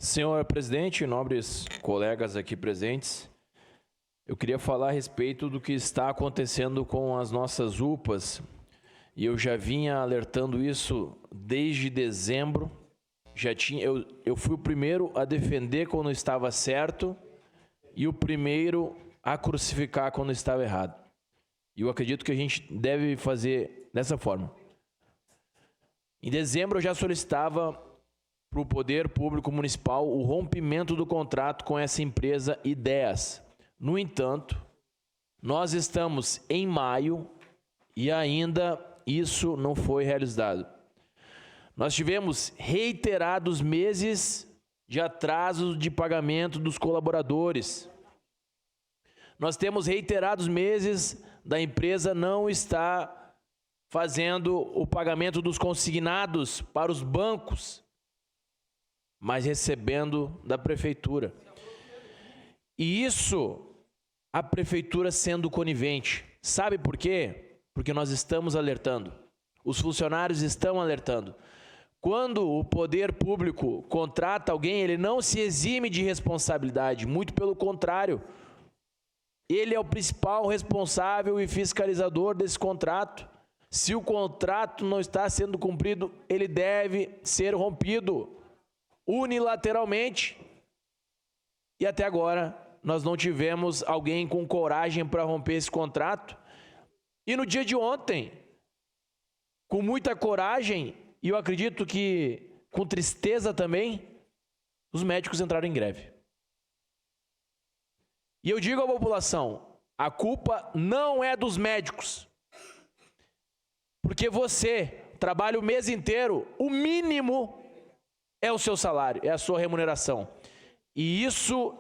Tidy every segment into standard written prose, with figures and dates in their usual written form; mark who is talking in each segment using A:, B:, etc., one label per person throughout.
A: Senhor presidente, nobres colegas aqui presentes, eu queria falar a respeito do que está acontecendo com as nossas UPAs, e eu já vinha alertando isso desde dezembro. Eu fui o primeiro a defender quando estava certo e o primeiro a crucificar quando estava errado. E eu acredito que a gente deve fazer dessa forma. Em dezembro eu já solicitava para o Poder Público Municipal o rompimento do contrato com essa empresa Ideias. No entanto, nós estamos em maio e ainda isso não foi realizado. Nós tivemos reiterados meses de atraso de pagamento dos colaboradores. Nós temos reiterados meses da empresa não estar fazendo o pagamento dos consignados para os bancos, mas recebendo da prefeitura. E isso, a prefeitura sendo conivente. Sabe por quê? Porque nós estamos alertando. Os funcionários estão alertando. Quando o poder público contrata alguém, ele não se exime de responsabilidade, muito pelo contrário. Ele é o principal responsável e fiscalizador desse contrato. Se o contrato não está sendo cumprido, ele deve ser rompido unilateralmente. E até agora nós não tivemos alguém com coragem para romper esse contrato. E no dia de ontem, com muita coragem, e eu acredito que com tristeza também, os médicos entraram em greve. E eu digo à população, a culpa não é dos médicos. Porque você trabalha o mês inteiro, o mínimo é o seu salário, é a sua remuneração. E isso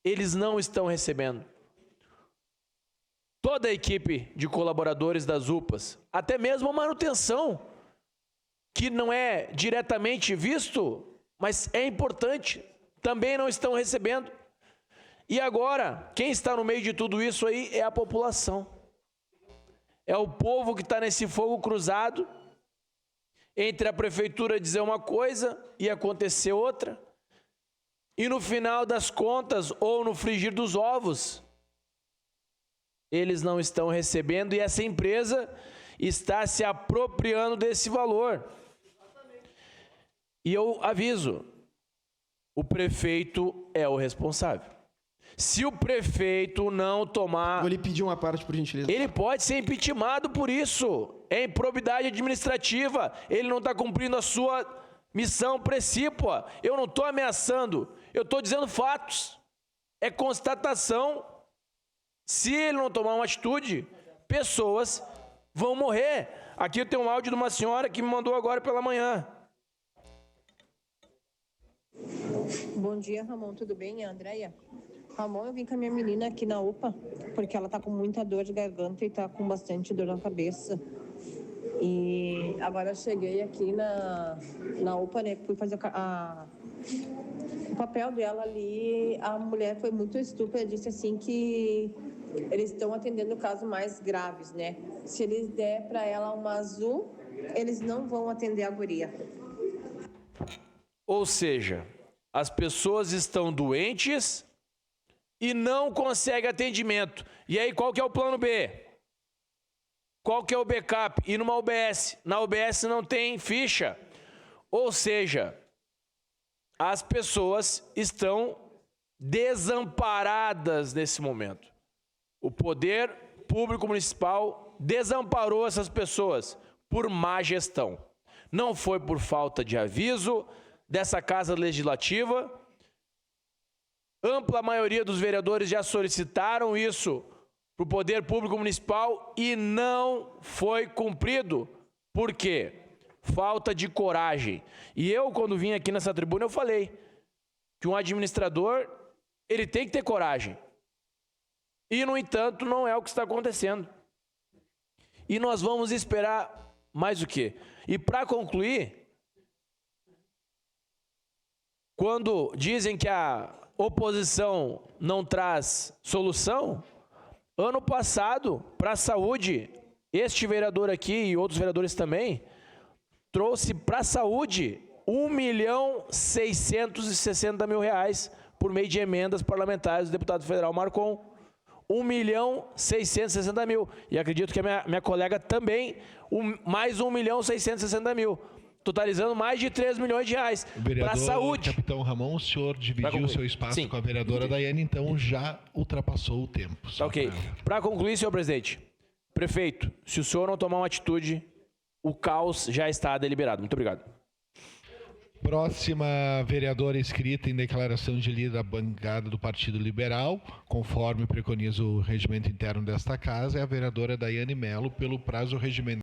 A: eles não estão recebendo. Toda a equipe de colaboradores das UPAs, até mesmo a manutenção, que não é diretamente visto, mas é importante, também não estão recebendo. E agora, quem está no meio de tudo isso aí é a população. É o povo que está nesse fogo cruzado, entre a prefeitura dizer uma coisa e acontecer outra, e no final das contas, ou no frigir dos ovos, eles não estão recebendo e essa empresa está se apropriando desse valor. E eu aviso, o prefeito é o responsável. Se o prefeito não tomar...
B: Vou lhe pedir uma parte, por gentileza.
A: Ele pode ser impeachmentado por isso. É improbidade administrativa. Ele não está cumprindo a sua missão precípua. Eu não estou ameaçando. Eu estou dizendo fatos. É constatação. Se ele não tomar uma atitude, pessoas vão morrer. Aqui eu tenho um áudio de uma senhora que me mandou agora pela manhã.
C: Bom dia, Ramon. Tudo bem? Andréia? Ramon, eu vim com a minha menina aqui na UPA, porque ela tá com muita dor de garganta e tá com bastante dor na cabeça. E agora eu cheguei aqui na UPA, né? Fui fazer o papel dela ali. A mulher foi muito estúpida, disse assim que eles estão atendendo casos mais graves, né? Se eles der para ela uma azul, eles não vão atender a guria.
A: Ou seja, as pessoas estão doentes e não consegue atendimento. E aí, qual que é o plano B? Qual que é o backup? Ir numa UBS. Na UBS não tem ficha. Ou seja, as pessoas estão desamparadas nesse momento. O Poder Público Municipal desamparou essas pessoas por má gestão. Não foi por falta de aviso dessa Casa Legislativa. Ampla maioria dos vereadores já solicitaram isso para o Poder Público Municipal e não foi cumprido. Por quê? Falta de coragem. E eu, quando vim aqui nessa tribuna, eu falei que um administrador, ele tem que ter coragem. E, no entanto, não é o que está acontecendo. E nós vamos esperar mais o quê? E para concluir, quando dizem que a oposição não traz solução, ano passado, para a saúde, este vereador aqui e outros vereadores também, trouxe para a saúde R$1.660.000 por meio de emendas parlamentares do deputado federal Marcon. R$1.660.000. E acredito que a minha colega também, mais R$1.660.000. Totalizando mais de R$3 milhões para a saúde.
B: Capitão Ramon, o senhor dividiu o seu espaço com a vereadora Daiane, então já ultrapassou o tempo.
A: Tá ok. Para concluir, senhor presidente, prefeito, se o senhor não tomar uma atitude, o caos já está deliberado. Muito obrigado.
B: Próxima vereadora inscrita em declaração de líder da bancada do Partido Liberal, conforme preconiza o regimento interno desta casa, é a vereadora Daiane Mello, pelo prazo regimental